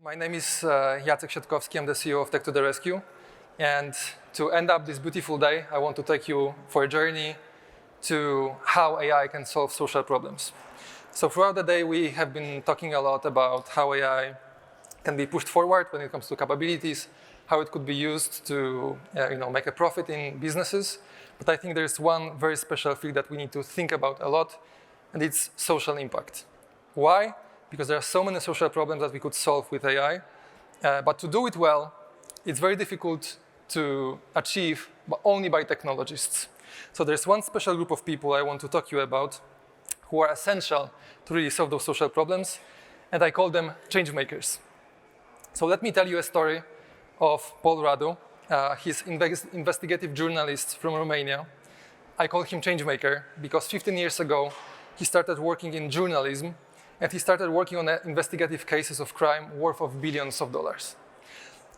My name is Jacek Sietkowski. I'm the CEO of Tech to the Rescue. And to end up this beautiful day, I want to take you for a journey to how AI can solve social problems. So throughout the day, we have been talking a lot about how AI can be pushed forward when it comes to capabilities, how it could be used to make a profit in businesses. But I think there's one very special field that we need to think about a lot, and it's social impact. Why? Because there are so many social problems that we could solve with AI. But to do it well, it's very difficult to achieve but only by technologists. So there's one special group of people I want to talk to you about who are essential to really solve those social problems, and I call them change makers. So let me tell you a story of Paul Radu. He's an investigative journalist from Romania. I call him change maker because 15 years ago, he started working in journalism, and he started working on investigative cases of crime worth of billions of dollars.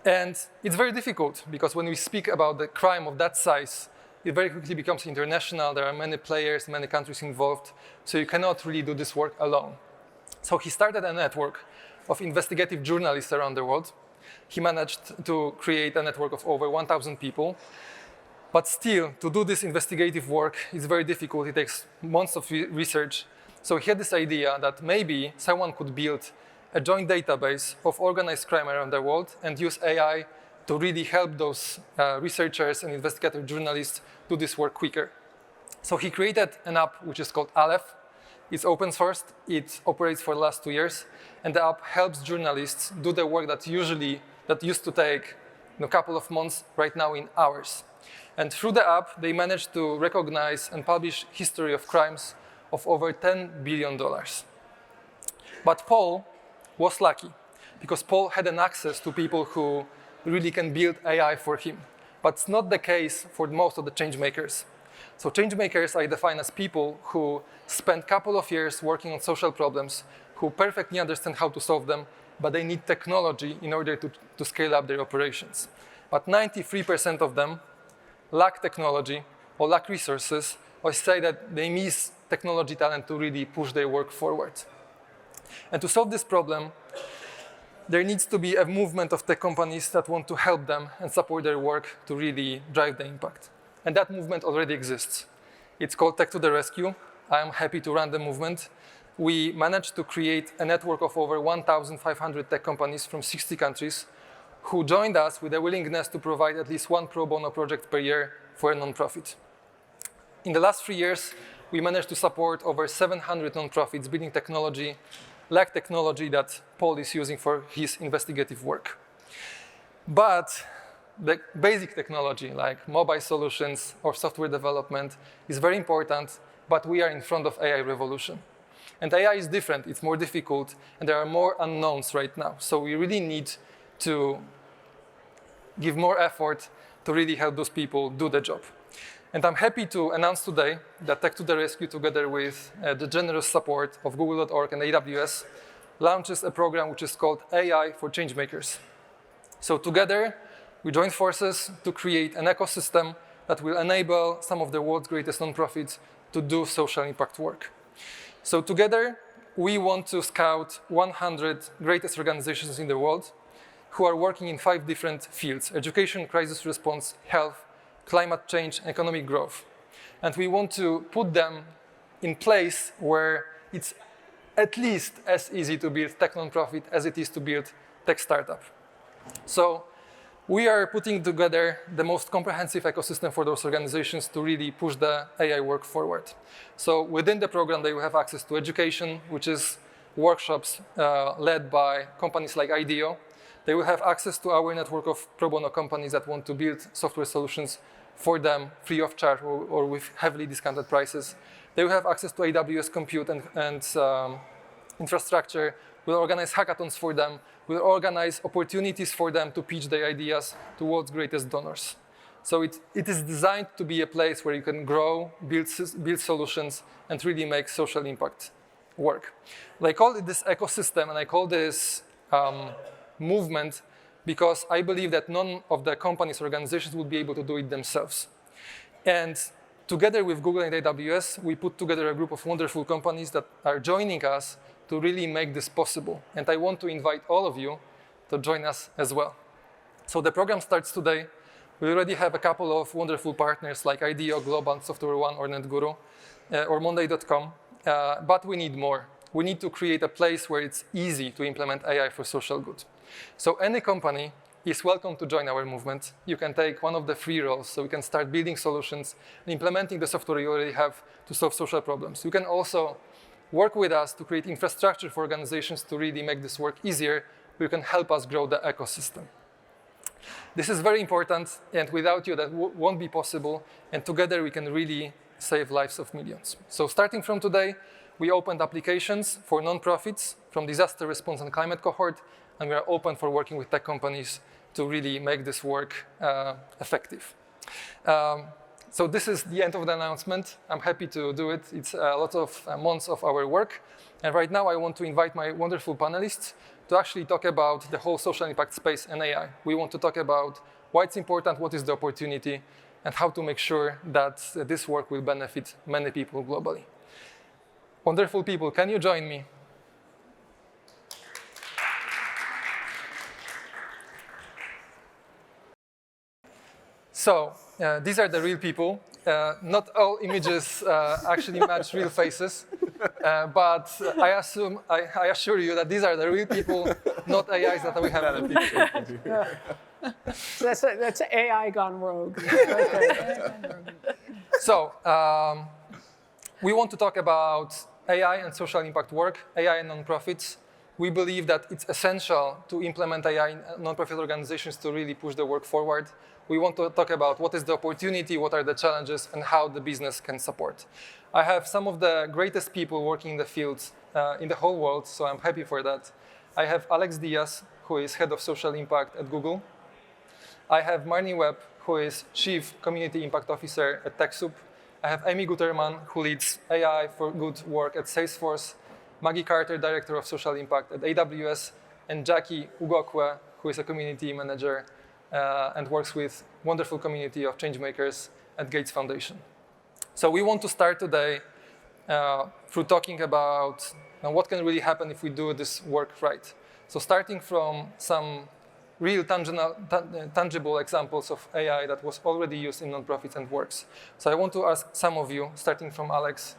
And it's very difficult because when we speak about the crime of that size, it very quickly becomes international. There are many players, many countries involved, so you cannot really do this work alone. So he started a network of investigative journalists around the world. He managed to create a network of over 1,000 people. But still, to do this investigative work is very difficult. It takes months of research. So he had this idea that maybe someone could build a joint database of organized crime around the world and use AI to really help those researchers and investigative journalists do this work quicker. So he created an app which is called Aleph. It's open source. It operates for the last 2 years. And the app helps journalists do the work that used to take a couple of months, right now in hours. And through the app, they managed to recognize and publish history of crimes of over $10 billion. But Paul was lucky because Paul had an access to people who really can build AI for him. But it's not the case for most of the change makers. So change makers I define as people who spend a couple of years working on social problems, who perfectly understand how to solve them, but they need technology in order to scale up their operations. But 93% of them lack technology or lack resources or say that they miss technology talent to really push their work forward. And to solve this problem, there needs to be a movement of tech companies that want to help them and support their work to really drive the impact. And that movement already exists. It's called Tech to the Rescue. I am happy to run the movement. We managed to create a network of over 1,500 tech companies from 60 countries who joined us with a willingness to provide at least one pro bono project per year for a nonprofit. In the last 3 years, we managed to support over 700 nonprofits building technology, like technology that Paul is using for his investigative work. But the basic technology, like mobile solutions or software development, is very important, but we are in front of AI revolution. And AI is different, it's more difficult, and there are more unknowns right now. So we really need to give more effort to really help those people do the job. And I'm happy to announce today that Tech to the Rescue, together with the generous support of Google.org and AWS, launches a program which is called AI for Changemakers. So together, we join forces to create an ecosystem that will enable some of the world's greatest nonprofits to do social impact work. So together, we want to scout 100 greatest organizations in the world who are working in 5 different fields: education, crisis response, health, climate change, and economic growth. And we want to put them in place where it's at least as easy to build tech nonprofit as it is to build tech startup. So we are putting together the most comprehensive ecosystem for those organizations to really push the AI work forward. So within the program, they will have access to education, which is workshops led by companies like IDEO. They will have access to our network of pro bono companies that want to build software solutions for them free of charge or with heavily discounted prices. They will have access to AWS compute and infrastructure. We'll organize hackathons for them. We'll organize opportunities for them to pitch their ideas to world's greatest donors. So it is designed to be a place where you can grow, build solutions, and really make social impact work. I call it this ecosystem, and I call this movement because I believe that none of the companies or organizations would be able to do it themselves. And together with Google and AWS, we put together a group of wonderful companies that are joining us to really make this possible. And I want to invite all of you to join us as well. So the program starts today. We already have a couple of wonderful partners like IDEO, Global, Software One, or NetGuru, or Monday.com, but we need more. We need to create a place where it's easy to implement AI for social good. So any company is welcome to join our movement. You can take one of the free roles, so you can start building solutions and implementing the software you already have to solve social problems. You can also work with us to create infrastructure for organizations to really make this work easier. You can help us grow the ecosystem. This is very important, and without you, that won't be possible, and together we can really save lives of millions. So starting from today, we opened applications for nonprofits from disaster response and climate cohort, and we are open for working with tech companies to really make this work effective. So this is the end of the announcement. I'm happy to do it. It's a lot of months of our work. And right now I want to invite my wonderful panelists to actually talk about the whole social impact space and AI. We want to talk about why it's important, what is the opportunity, and how to make sure that this work will benefit many people globally. Wonderful people, can you join me? So these are the real people. Not all images actually match real faces, but I assure you that these are the real people, not AIs that we have in the picture. That's AI gone rogue. So we want to talk about AI and social impact work, AI and nonprofits. We believe that it's essential to implement AI in nonprofit organizations to really push the work forward. We want to talk about what is the opportunity, what are the challenges, and how the business can support. I have some of the greatest people working in the field in the whole world, so I'm happy for that. I have Alex Diaz, who is head of social impact at Google. I have Marnie Webb, who is chief community impact officer at TechSoup. I have Amy Guterman, who leads AI for good work at Salesforce. Maggie Carter, director of social impact at AWS, and Jackie Ugokwe, who is a community manager and works with wonderful community of changemakers at Gates Foundation. So we want to start today through talking about what can really happen if we do this work right. So starting from some real tangible examples of AI that was already used in nonprofits and works. So I want to ask some of you, starting from Alex,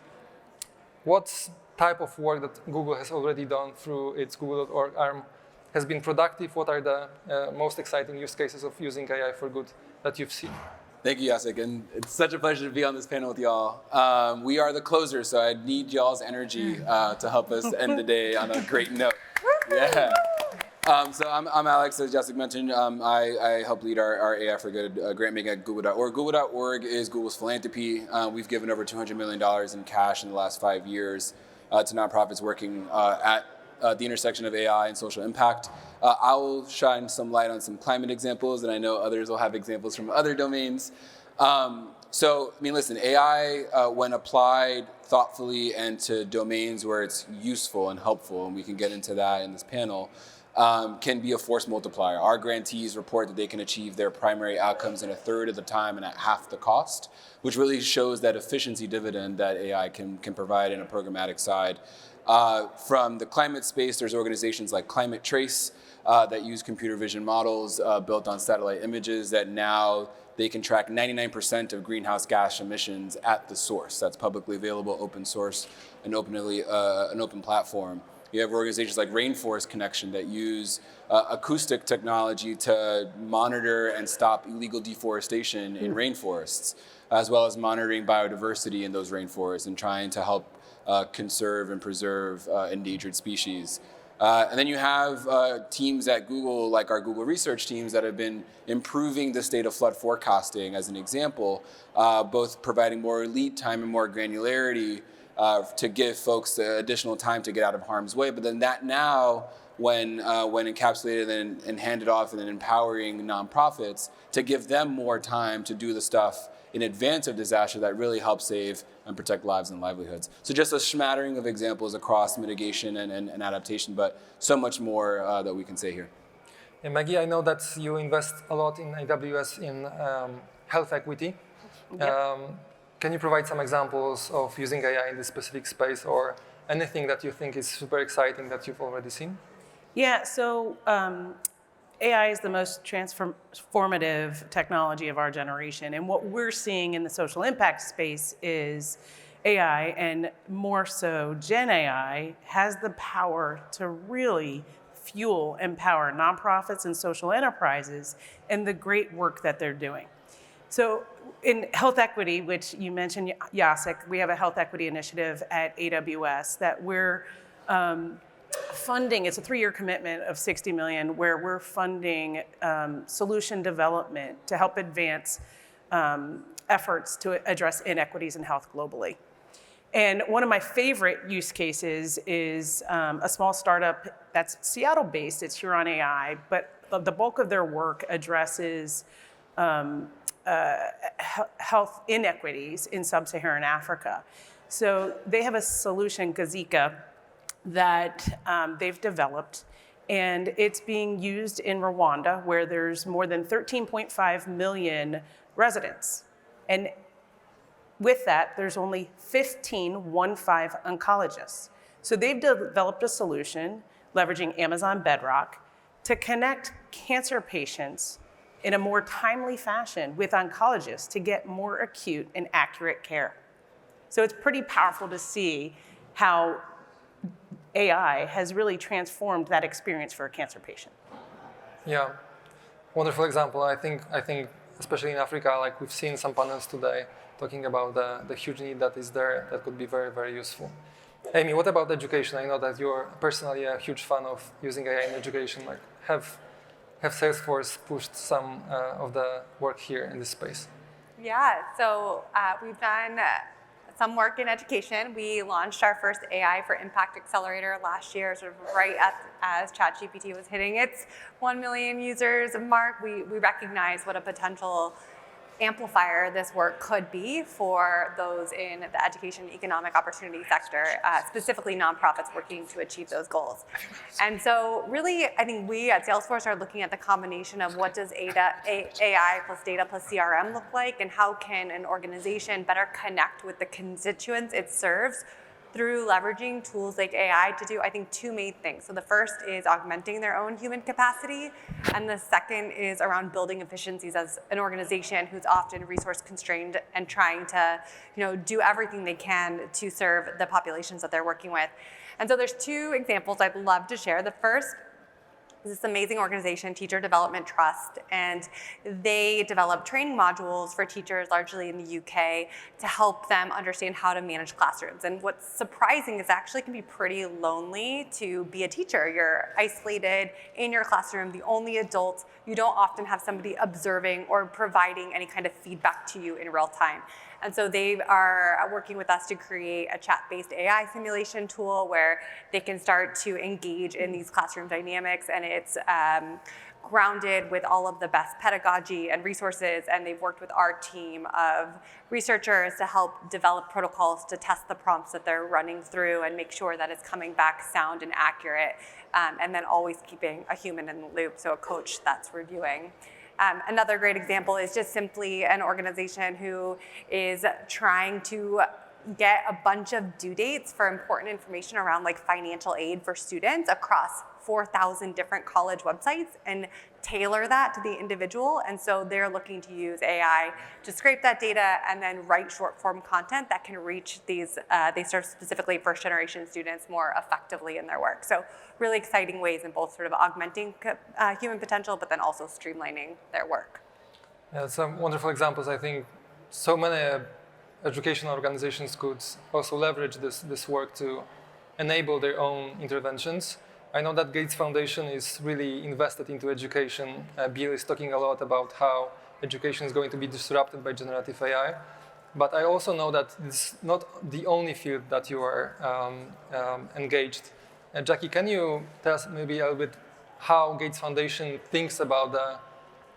what type of work that Google has already done through its Google.org arm has been productive? What are the most exciting use cases of using AI for good that you've seen? Thank you, Jacek, and it's such a pleasure to be on this panel with y'all. We are the closers, so I need y'all's energy to help us end the day on a great note. Yeah. So I'm Alex, as Jacek mentioned. I help lead our AI for Good grant making at Google.org. Google.org is Google's philanthropy. We've given over $200 million in cash in the last 5 years to nonprofits working at the intersection of AI and social impact. I will shine some light on some climate examples, and I know others will have examples from other domains. Listen, AI, when applied thoughtfully and to domains where it's useful and helpful, and we can get into that in this panel, can be a force multiplier. Our grantees report that they can achieve their primary outcomes in a third of the time and at half the cost, which really shows that efficiency dividend that AI can provide in a programmatic side. From the climate space, there's organizations like Climate Trace that use computer vision models built on satellite images that now they can track 99% of greenhouse gas emissions at the source. That's publicly available, open source, and an open platform. You have organizations like Rainforest Connection that use acoustic technology to monitor and stop illegal deforestation in rainforests, as well as monitoring biodiversity in those rainforests and trying to help conserve and preserve endangered species. And then you have teams at Google, like our Google research teams, that have been improving the state of flood forecasting as an example, both providing more lead time and more granularity to give folks additional time to get out of harm's way. But then that now, when encapsulated and handed off and then empowering nonprofits to give them more time to do the stuff in advance of disaster that really helps save and protect lives and livelihoods. So just a smattering of examples across mitigation and adaptation, but so much more that we can say here. And Maggie, I know that you invest a lot in AWS in health equity. Yep. Can you provide some examples of using AI in this specific space, or anything that you think is super exciting that you've already seen? Yeah, so AI is the most transformative technology of our generation. And what we're seeing in the social impact space is AI, and more so Gen AI, has the power to really fuel, empower nonprofits and social enterprises in the great work that they're doing. So in health equity, which you mentioned, Jacek, we have a health equity initiative at AWS that we're funding. It's a 3-year commitment of $60 million where we're funding solution development to help advance efforts to address inequities in health globally. And one of my favorite use cases is a small startup that's Seattle-based. It's Huron AI, but the bulk of their work addresses health inequities in sub-Saharan Africa. So they have a solution, Gazika, that they've developed, and it's being used in Rwanda, where there's more than 13.5 million residents. And with that, there's only 15 oncologists. So they've developed a solution leveraging Amazon Bedrock to connect cancer patients in a more timely fashion with oncologists to get more acute and accurate care. So it's pretty powerful to see how AI has really transformed that experience for a cancer patient. Yeah, wonderful example. I think especially in Africa, like we've seen some panels today talking about the huge need that is there that could be very, very useful. Amy, what about education? I know that you're personally a huge fan of using AI in education. Like, have Salesforce pushed some of the work here in this space? Yeah, so we've done some work in education. We launched our first AI for Impact Accelerator last year, sort of right as ChatGPT was hitting its 1 million users mark. We recognized what a potential amplifier this work could be for those in the education and economic opportunity sector, specifically nonprofits working to achieve those goals. And so really, I think we at Salesforce are looking at the combination of what does AI plus data plus CRM look like, and how can an organization better connect with the constituents it serves through leveraging tools like AI to do, I think, 2 main things. So the first is augmenting their own human capacity, and the second is around building efficiencies as an organization who's often resource constrained and trying to, do everything they can to serve the populations that they're working with. And so there's 2 examples I'd love to share. The first is this amazing organization, Teacher Development Trust, and they develop training modules for teachers, largely in the UK, to help them understand how to manage classrooms. And what's surprising is it actually can be pretty lonely to be a teacher. You're isolated in your classroom, the only adult. You don't often have somebody observing or providing any kind of feedback to you in real time. And so they are working with us to create a chat-based AI simulation tool where they can start to engage in these classroom dynamics, and it's grounded with all of the best pedagogy and resources, and they've worked with our team of researchers to help develop protocols to test the prompts that they're running through and make sure that it's coming back sound and accurate, and then always keeping a human in the loop, so a coach that's reviewing. Another great example is just simply an organization who is trying to get a bunch of due dates for important information around like financial aid for students across 4,000 different college websites and tailor that to the individual. And so they're looking to use AI to scrape that data and then write short form content that can reach these, they serve specifically first generation students more effectively in their work. So really exciting ways in both sort of augmenting human potential, but then also streamlining their work. Yeah, some wonderful examples. I think so many educational organizations could also leverage this work to enable their own interventions. I know that Gates Foundation is really invested into education. Bill is talking a lot about how education is going to be disrupted by generative AI. But I also know that it's not the only field that you are engaged. Jackie, can you tell us maybe a little bit how Gates Foundation thinks about the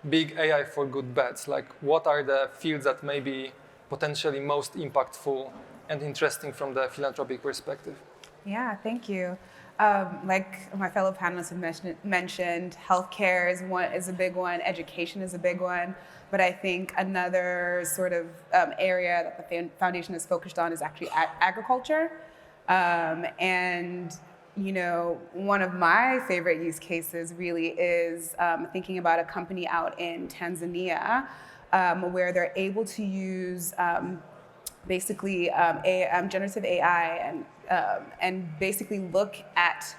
big AI for good bets? Like, what are the fields that may be potentially most impactful and interesting from the philanthropic perspective? Yeah, thank you. Like my fellow panelists have mentioned, healthcare is a big one, education is a big one, but I think another sort of area that the foundation is focused on is actually agriculture. And one of my favorite use cases really is thinking about a company out in Tanzania where they're able to use basically generative AI and basically look at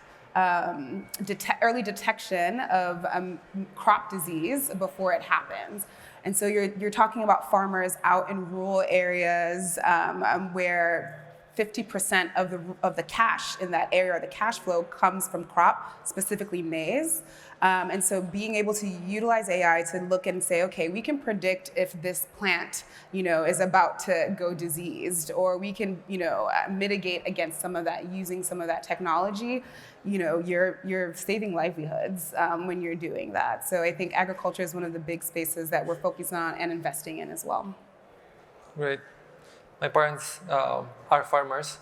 early detection of crop disease before it happens. And so you're talking about farmers out in rural areas where 50% of the cash in that area, or the cash flow, comes from crop, specifically maize. And so being able to utilize AI to look and say, okay, we can predict if this plant, is about to go diseased, or we can, mitigate against some of that using some of that technology. You're saving livelihoods when you're doing that. So I think agriculture is one of the big spaces that we're focusing on and investing in as well. Great. My parents are farmers,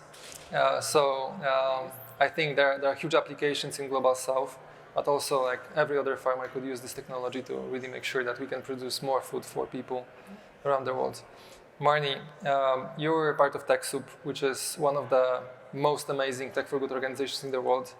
so I think there are huge applications in Global South, but also like every other farmer could use this technology to really make sure that we can produce more food for people around the world. Marnie, you're part of TechSoup, which is one of the most amazing tech for good organizations in the world,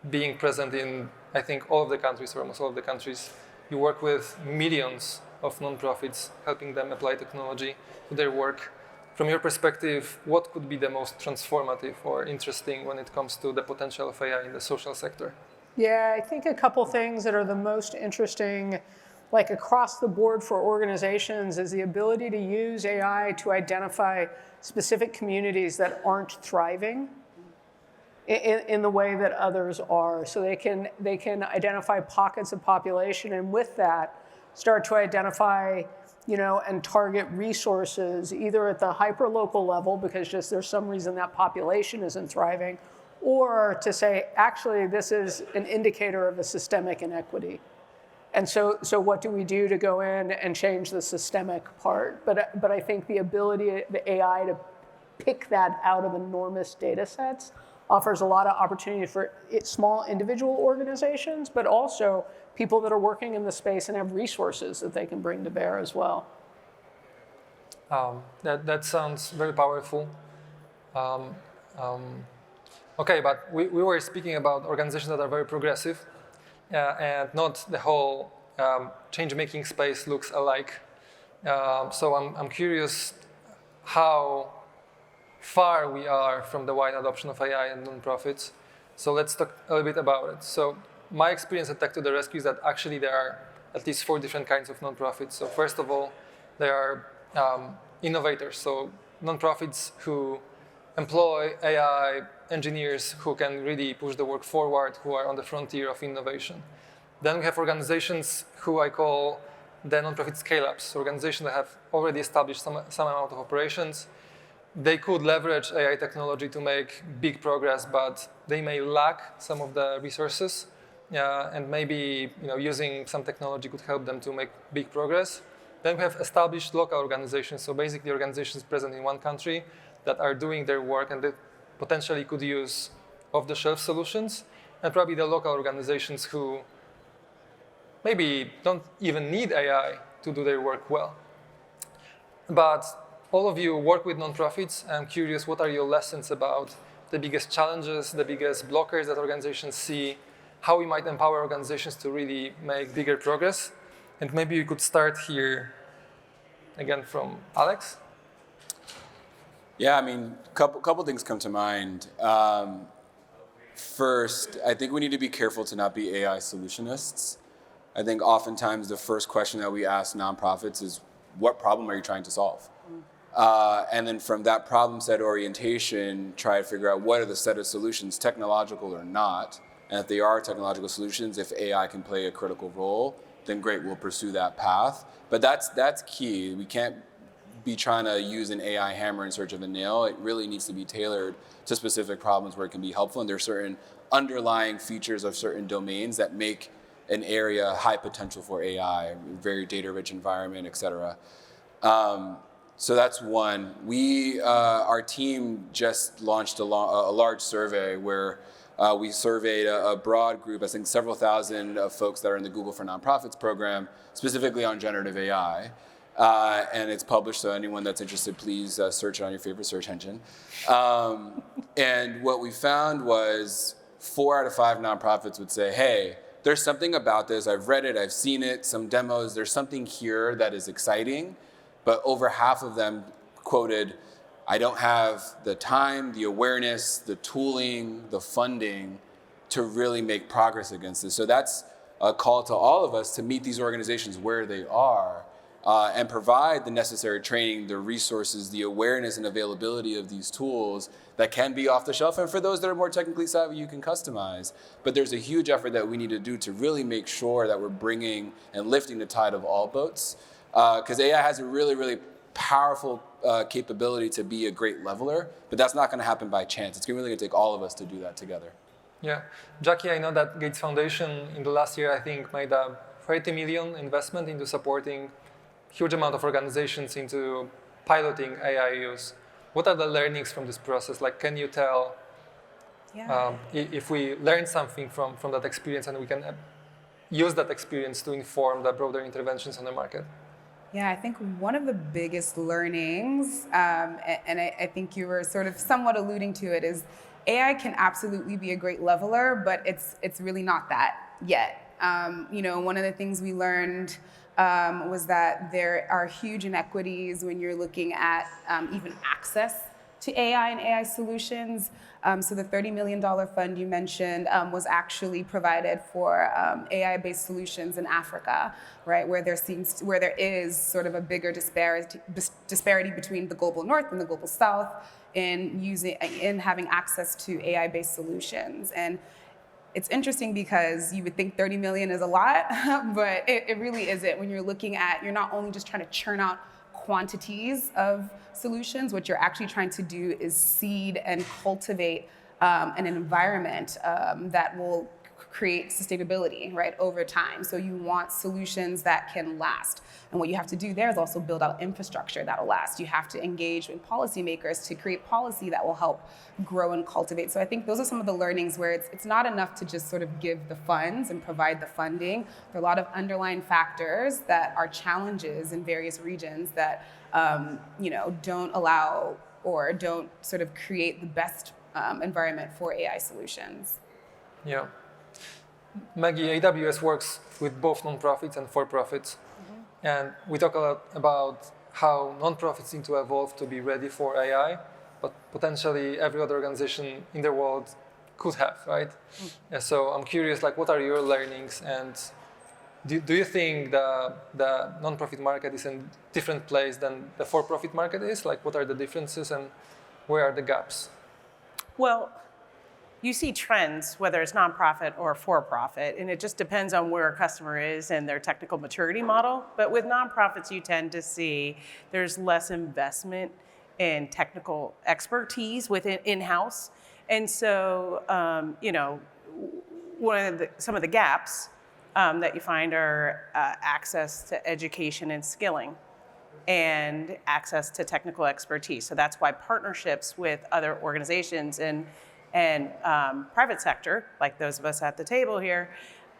being present in, I think, all of the countries, or almost all of the countries. You work with millions of nonprofits, helping them apply technology to their work. From your perspective, what could be the most transformative or interesting when it comes to the potential of AI in the social sector? Yeah, I think a couple things that are the most interesting, like across the board for organizations, is the ability to use AI to identify specific communities that aren't thriving in the way that others are. So they can identify pockets of population, and with that, start to identify and target resources either at the hyper-local level, because just there's some reason that population isn't thriving, or to say, actually, this is an indicator of a systemic inequity. And so what do we do to go in and change the systemic part? But I think the ability, the AI to pick that out of enormous data sets offers a lot of opportunity for small individual organizations, but also people that are working in the space and have resources that they can bring to bear as well. That sounds very powerful. Okay, but we were speaking about organizations that are very progressive, and not the whole change-making space looks alike. So I'm curious how far we are from the wide adoption of AI and nonprofits. So let's talk a little bit about it. So my experience at Tech to the Rescue is that actually there are at least 4 different kinds of nonprofits. So first of all, there are innovators, so nonprofits who employ AI engineers who can really push the work forward, who are on the frontier of innovation. Then we have organizations who I call the nonprofit scale-ups, organizations that have already established some amount of operations. They could leverage AI technology to make big progress, but they may lack some of the resources, and maybe using some technology could help them to make big progress. Then we have established local organizations, so basically organizations present in one country that are doing their work and that potentially could use off-the-shelf solutions, and probably the local organizations who maybe don't even need AI to do their work well. But all of you work with nonprofits. I'm curious, what are your lessons about the biggest challenges, the biggest blockers that organizations see, how we might empower organizations to really make bigger progress? And maybe you could start here again from Alex. Yeah, I mean, couple things come to mind. First, I think we need to be careful to not be AI solutionists. I think oftentimes the first question that we ask nonprofits is, what problem are you trying to solve? And then from that problem set orientation, try to figure out what are the set of solutions, technological or not. And if they are technological solutions, if AI can play a critical role, then great, we'll pursue that path. But that's key. We can't be trying to use an AI hammer in search of a nail. It really needs to be tailored to specific problems where it can be helpful. And there are certain underlying features of certain domains that make an area high potential for AI, very data-rich environment, et cetera. So that's one. Our team just launched a large survey where we surveyed a broad group, I think several thousand of folks that are in the Google for Nonprofits program, specifically on generative AI. And it's published, so anyone that's interested, please search it on your favorite search engine. And what we found was 4 out of 5 nonprofits would say, hey, there's something about this. I've read it, I've seen it, some demos, there's something here that is exciting. But over half of them quoted, I don't have the time, the awareness, the tooling, the funding to really make progress against this. So that's a call to all of us to meet these organizations where they are and provide the necessary training, the resources, the awareness and availability of these tools that can be off the shelf. And for those that are more technically savvy, you can customize. But there's a huge effort that we need to do to really make sure that we're bringing and lifting the tide of all boats. Because AI has a really, really powerful capability to be a great leveler, but that's not going to happen by chance. It's really going to take all of us to do that together. Yeah. Jackie, I know that Gates Foundation in the last year, I think, made a 30 million investment into supporting huge amount of organizations into piloting AI use. What are the learnings from this process? Like, can you tell if we learn something from that experience and we can use that experience to inform the broader interventions on the market? Yeah, I think one of the biggest learnings, and I think you were sort of somewhat alluding to it, is AI can absolutely be a great leveler, but it's really not that yet. One of the things we learned was that there are huge inequities when you're looking at even access to AI and AI solutions. So the $30 million fund you mentioned was actually provided for AI-based solutions in Africa, right, where there is sort of a bigger disparity between the global north and the global south in having access to AI-based solutions. And it's interesting because you would think 30 million is a lot, but it really isn't. When you're looking at, you're not only just trying to churn out quantities of solutions, what you're actually trying to do is seed and cultivate an environment that will create sustainability, right, over time. So you want solutions that can last. And what you have to do there is also build out infrastructure that will last. You have to engage with policymakers to create policy that will help grow and cultivate. So I think those are some of the learnings where it's not enough to just sort of give the funds and provide the funding. There are a lot of underlying factors that are challenges in various regions that don't allow or don't sort of create the best environment for AI solutions. Yeah. Maggie, AWS works with both nonprofits and for-profits. Mm-hmm. And we talk a lot about how nonprofits need to evolve to be ready for AI, but potentially every other organization in the world could have, right? Mm-hmm. And so I'm curious, like, what are your learnings? And do you think the nonprofit market is in a different place than the for-profit market is? Like, what are the differences and where are the gaps? Well, you see trends, whether it's nonprofit or for-profit, and it just depends on where a customer is and their technical maturity model. But with nonprofits, you tend to see there's less investment in technical expertise within in-house. And so, some of the gaps that you find are access to education and skilling and access to technical expertise. So that's why partnerships with other organizations and private sector, like those of us at the table here,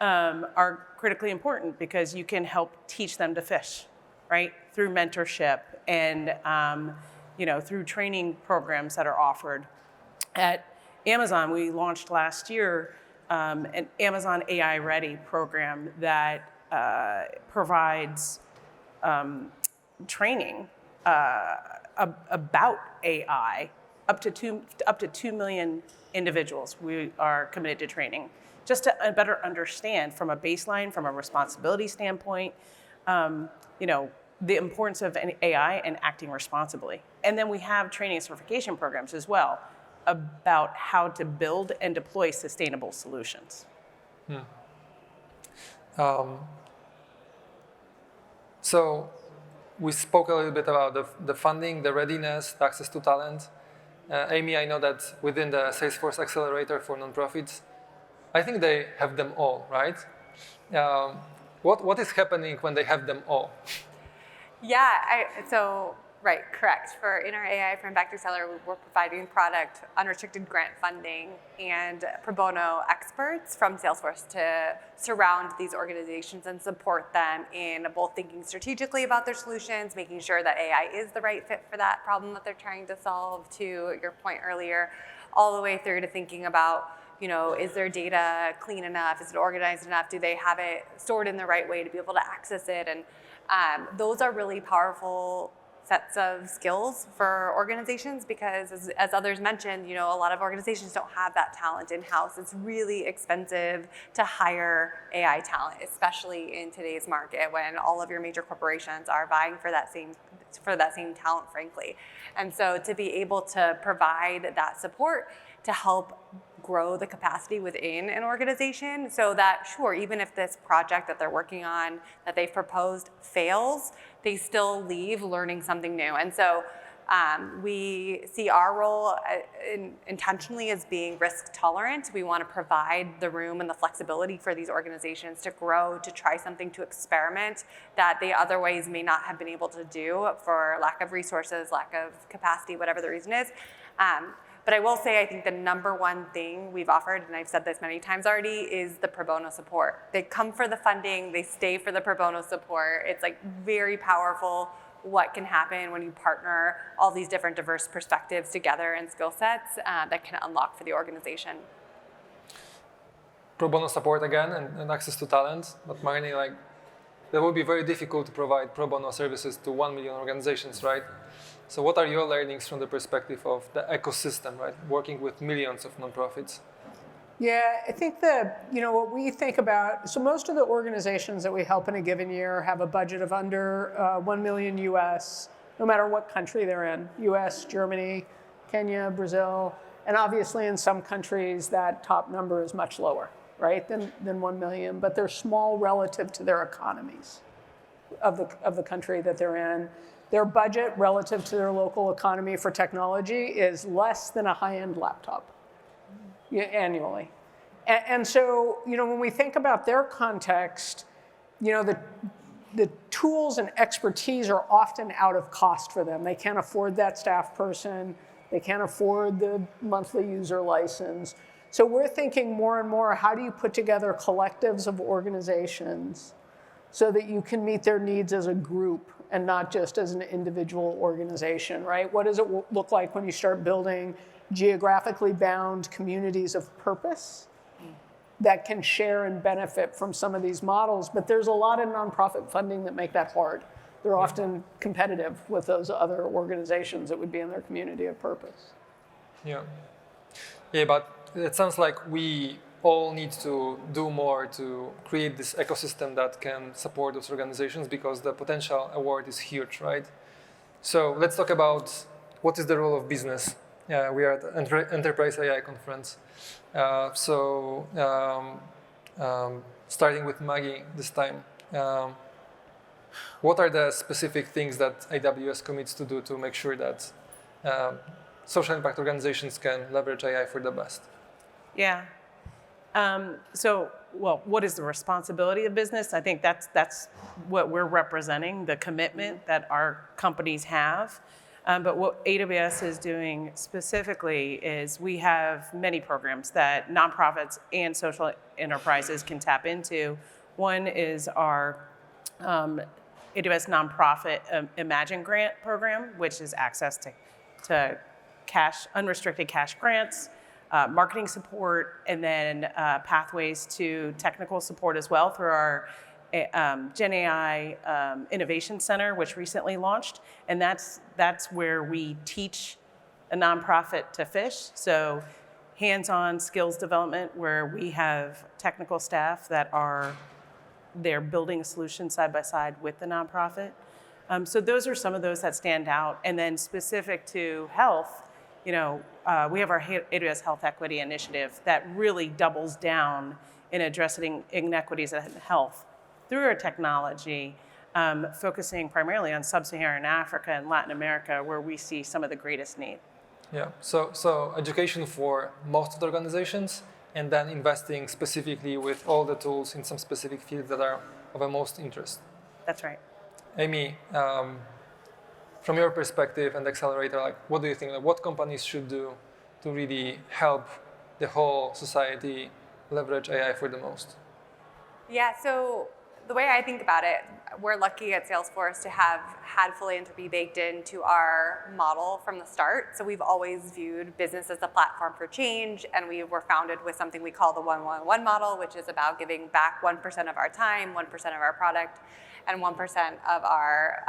are critically important because you can help teach them to fish, right? Through mentorship and through training programs that are offered. At Amazon, we launched last year an Amazon AI Ready program that provides training about AI. Up to 2 million individuals we are committed to training, just to better understand from a baseline, from a responsibility standpoint, the importance of AI and acting responsibly. And then we have training and certification programs as well about how to build and deploy sustainable solutions. So we spoke a little bit about the funding, the readiness, the access to talent. Amy, I know that within the Salesforce Accelerator for nonprofits, I think they have them all, right? What is happening when they have them all? Yeah, right, correct. In our AI for Impact Accelerator, we're providing product, unrestricted grant funding, and pro bono experts from Salesforce to surround these organizations and support them in both thinking strategically about their solutions, making sure that AI is the right fit for that problem that they're trying to solve, to your point earlier, all the way through to thinking about is their data clean enough? Is it organized enough? Do they have it stored in the right way to be able to access it? And those are really powerful sets of skills for organizations because, as others mentioned, a lot of organizations don't have that talent in-house. It's really expensive to hire AI talent, especially in today's market when all of your major corporations are vying for that same talent, frankly. And so to be able to provide that support to help grow the capacity within an organization so that, sure, even if this project that they're working on that they've proposed fails, they still leave learning something new. And so we see our role intentionally as being risk tolerant. We want to provide the room and the flexibility for these organizations to grow, to try something, to experiment that they otherwise may not have been able to do for lack of resources, lack of capacity, whatever the reason is. But I will say, I think the number one thing we've offered, and I've said this many times already, is the pro bono support. They come for the funding, they stay for the pro bono support. It's like very powerful what can happen when you partner all these different diverse perspectives together and skill sets that can unlock for the organization. Pro bono support again and access to talent, but Marnie, that would be very difficult to provide pro bono services to 1 million organizations, right? So what are your learnings from the perspective of the ecosystem, right? Working with millions of nonprofits. Yeah, I think that, what we think about, so most of the organizations that we help in a given year have a budget of under 1 million US, no matter what country they're in, US, Germany, Kenya, Brazil, and obviously in some countries that top number is much lower, right, than 1 million, but they're small relative to their economies of the country that they're in. Their budget relative to their local economy for technology is less than a high-end laptop annually. And so, when we think about their context, the tools and expertise are often out of cost for them. They can't afford that staff person. They can't afford the monthly user license. So we're thinking more and more, how do you put together collectives of organizations so that you can meet their needs as a group and not just as an individual organization, right? What does it look like when you start building geographically bound communities of purpose that can share and benefit from some of these models? But there's a lot of nonprofit funding that make that hard. They're often competitive with those other organizations that would be in their community of purpose. Yeah, but it sounds like we all need to do more to create this ecosystem that can support those organizations because the potential award is huge, right? So let's talk about what is the role of business. We are at the Enterprise AI conference. Starting with Maggie this time, what are the specific things that AWS commits to do to make sure that social impact organizations can leverage AI for the best? Yeah. What is the responsibility of business? I think that's what we're representing, the commitment that our companies have. But what AWS is doing specifically is we have many programs that nonprofits and social enterprises can tap into. One is our AWS Nonprofit Imagine Grant program, which is access to unrestricted cash grants, marketing support, and then pathways to technical support as well through our Gen AI Innovation Center, which recently launched. And that's where we teach a nonprofit to fish. So hands-on skills development where we have technical staff they're building a solution side by side with the nonprofit. So those are some of those that stand out. And then specific to health, we have our AWS Health Equity Initiative that really doubles down in addressing inequities in health through our technology, focusing primarily on sub-Saharan Africa and Latin America, where we see some of the greatest need. Yeah, so education for most of the organizations, and then investing specifically with all the tools in some specific fields that are of the most interest. That's right. Amy, from your perspective and Accelerator, what do you think? What companies should do to really help the whole society leverage AI for the most? Yeah, so the way I think about it, we're lucky at Salesforce to have had philanthropy baked into our model from the start. So we've always viewed business as a platform for change, and we were founded with something we call the 1-1-1 model, which is about giving back 1% of our time, 1% of our product, and 1% of our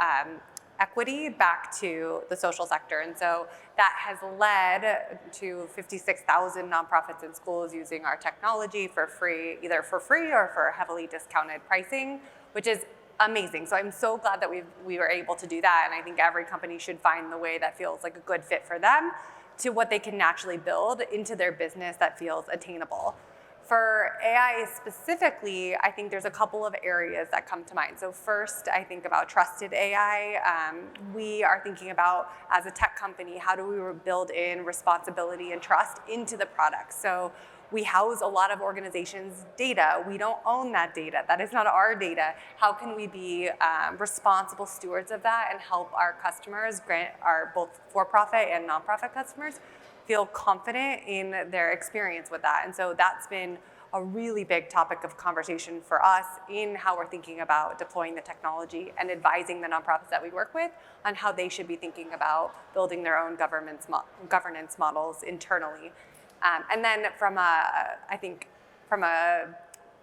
equity back to the social sector. And so that has led to 56,000 nonprofits and schools using our technology for free, either for free or for heavily discounted pricing, which is amazing. So I'm so glad that we were able to do that. And I think every company should find the way that feels like a good fit for them to what they can naturally build into their business that feels attainable. For AI specifically, I think there's a couple of areas that come to mind. So first, I think about trusted AI. We are thinking about, as a tech company, how do we build in responsibility and trust into the product? So we house a lot of organizations' data. We don't own that data. That is not our data. How can we be responsible stewards of that and help our customers, our both for-profit and nonprofit customers, feel confident in their experience with that? And so that's been a really big topic of conversation for us in how we're thinking about deploying the technology and advising the nonprofits that we work with on how they should be thinking about building their own governance models internally. And then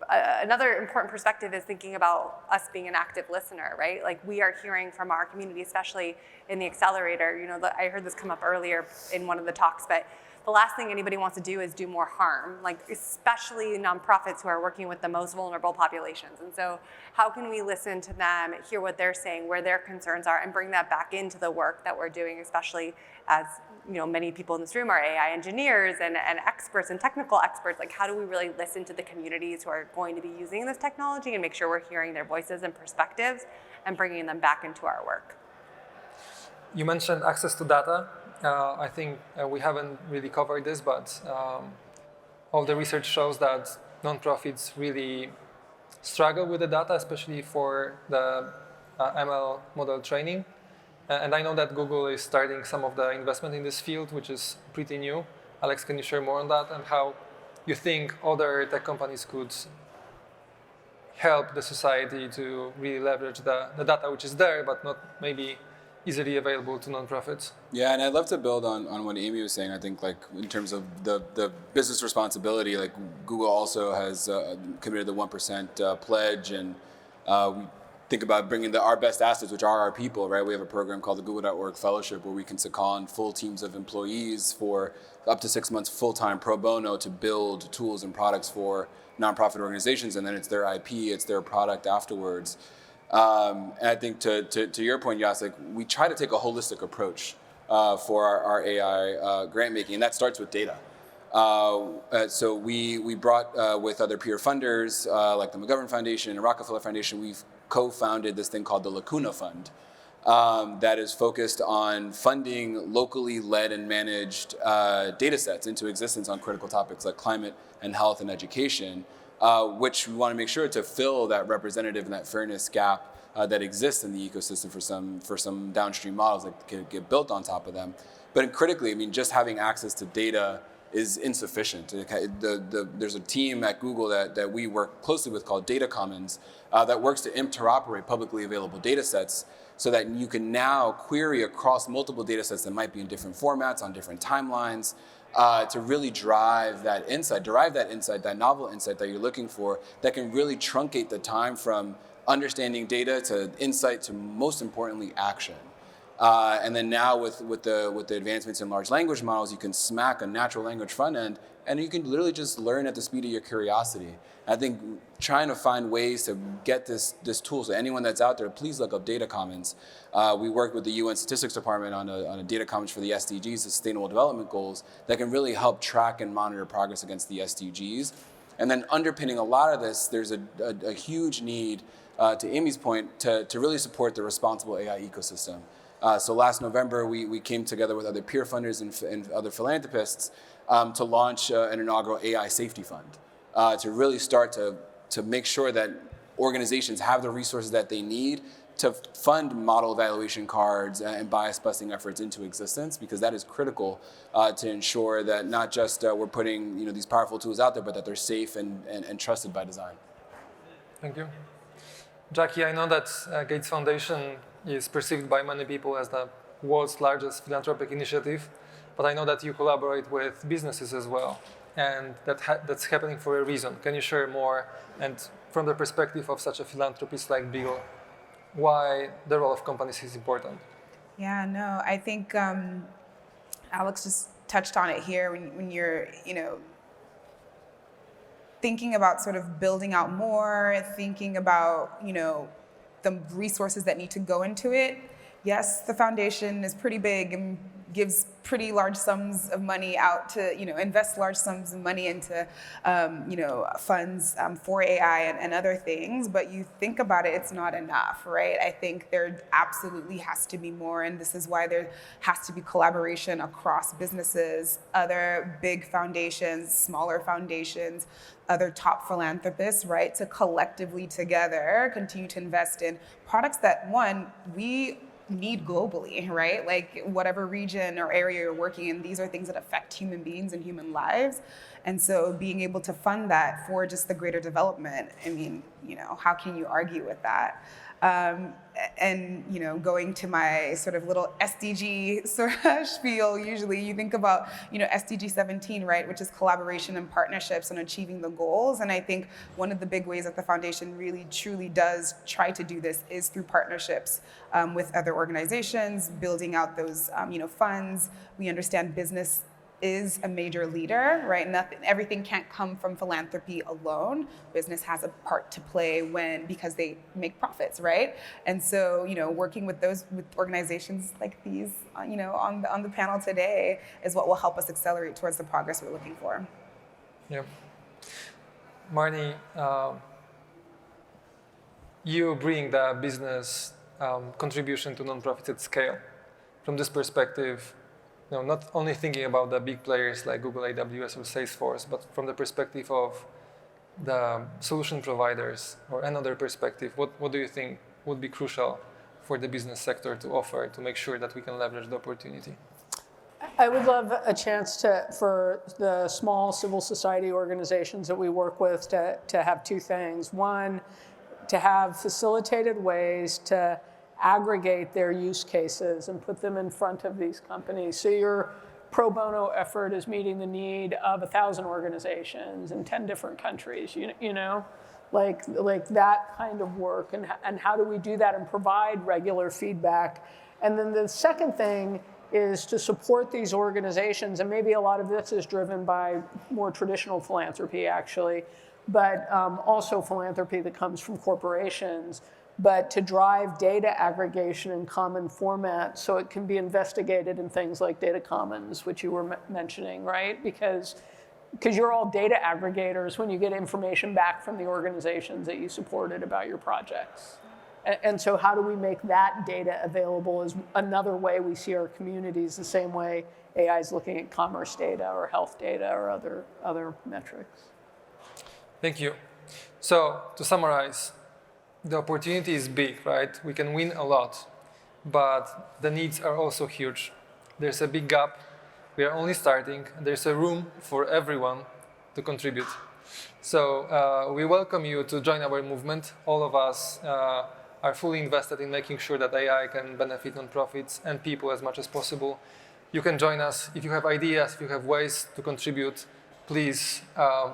another important perspective is thinking about us being an active listener, right? Like, we are hearing from our community, especially in the accelerator. I heard this come up earlier in one of the talks, but the last thing anybody wants to do is do more harm, like especially nonprofits who are working with the most vulnerable populations. And so how can we listen to them, hear what they're saying, where their concerns are, and bring that back into the work that we're doing, especially as many people in this room are AI engineers and experts and technical experts. Like, how do we really listen to the communities who are going to be using this technology and make sure we're hearing their voices and perspectives and bringing them back into our work? You mentioned access to data. I think we haven't really covered this, but all the research shows that nonprofits really struggle with the data, especially for the ML model training. And I know that Google is starting some of the investment in this field, which is pretty new. Alex, can you share more on that and how you think other tech companies could help the society to really leverage the data which is there, but not maybe easily available to nonprofits? Yeah, and I'd love to build on what Amy was saying. I think, like, in terms of the business responsibility, like, Google also has committed the 1% pledge, and we think about bringing our best assets, which are our people, right? We have a program called the Google.org Fellowship, where we can second full teams of employees for up to 6 months full-time pro bono to build tools and products for nonprofit organizations, and then it's their IP, it's their product afterwards. And I think to your point, Yas, like, we try to take a holistic approach for our AI grant making, and that starts with data. So we brought with other peer funders like the McGovern Foundation and Rockefeller Foundation, we've co-founded this thing called the Lacuna Fund that is focused on funding locally led and managed data sets into existence on critical topics like climate and health and education, which we want to make sure to fill that representative and that fairness gap that exists in the ecosystem for some downstream models that can get built on top of them. But critically, I mean, just having access to data is insufficient. There's a team at Google that we work closely with called Data Commons that works to interoperate publicly available data sets so that you can now query across multiple data sets that might be in different formats, on different timelines, to really derive that insight, that novel insight that you're looking for that can really truncate the time from understanding data to insight to, most importantly, action. And then now with the advancements in large language models, you can smack a natural language front end, and you can literally just learn at the speed of your curiosity. I think trying to find ways to get this tool, so anyone that's out there, please look up Data Commons. We worked with the UN Statistics Department on a Data Commons for the SDGs, the Sustainable Development Goals, that can really help track and monitor progress against the SDGs. And then underpinning a lot of this, there's a huge need, to Amy's point, to really support the responsible AI ecosystem. So last November, we came together with other peer funders and other philanthropists to launch an inaugural AI safety fund to really start to make sure that organizations have the resources that they need to fund model evaluation cards and bias busting efforts into existence, because that is critical to ensure that not just we're putting these powerful tools out there, but that they're safe and trusted by design. Thank you. Jackie, I know that Gates Foundation is perceived by many people as the world's largest philanthropic initiative, but I know that you collaborate with businesses as well, and that's happening for a reason. Can you share more, and from the perspective of such a philanthropist like Bill, why the role of companies is important? Yeah, no, I think Alex just touched on it here when you're, thinking about sort of building out more, thinking about, the resources that need to go into it. Yes, the foundation is pretty big and gives pretty large sums of money out to, invest large sums of money into, funds for AI and other things. But you think about it, it's not enough, right? I think there absolutely has to be more. And this is why there has to be collaboration across businesses, other big foundations, smaller foundations, other top philanthropists, right? To collectively together continue to invest in products that, one, we need globally, right? Like whatever region or area you're working in, these are things that affect human beings and human lives. And so being able to fund that for just the greater development, I mean, how can you argue with that? And going to my sort of little SDG sort of spiel, usually you think about, SDG 17, right, which is collaboration and partnerships and achieving the goals. And I think one of the big ways that the foundation really truly does try to do this is through partnerships with other organizations, building out those, funds. We understand business is a major leader, right? Everything can't come from philanthropy alone. Business has a part to play because they make profits, right? And so, working with organizations like these, on the panel today is what will help us accelerate towards the progress we're looking for. Yeah. Marnie, you bring the business contribution to nonprofits at scale. From this perspective, not only thinking about the big players like Google, AWS, or Salesforce, but from the perspective of the solution providers or another perspective, what do you think would be crucial for the business sector to offer to make sure that we can leverage the opportunity? I would love a chance for the small civil society organizations that we work with to have two things. One, to have facilitated ways to aggregate their use cases and put them in front of these companies. So your pro bono effort is meeting the need of 1,000 organizations in 10 different countries, like that kind of work, and how do we do that and provide regular feedback. And then the second thing is to support these organizations, and maybe a lot of this is driven by more traditional philanthropy actually, but also philanthropy that comes from corporations, but to drive data aggregation in common format so it can be investigated in things like data commons, which you were mentioning, right? Because you're all data aggregators when you get information back from the organizations that you supported about your projects. And so how do we make that data available is another way we see our communities, the same way AI is looking at commerce data or health data or other metrics. Thank you. So to summarize, the opportunity is big, right? We can win a lot, but the needs are also huge. There's a big gap. We are only starting. There's a room for everyone to contribute. So we welcome you to join our movement. All of us are fully invested in making sure that AI can benefit nonprofits and people as much as possible. You can join us. If you have ideas, if you have ways to contribute, please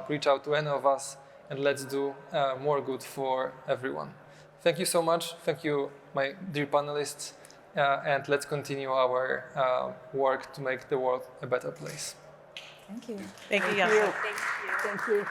reach out to any of us, and let's do more good for everyone. Thank you so much. Thank you, my dear panelists, and let's continue our work to make the world a better place. Thank you. Thank you. Thank you.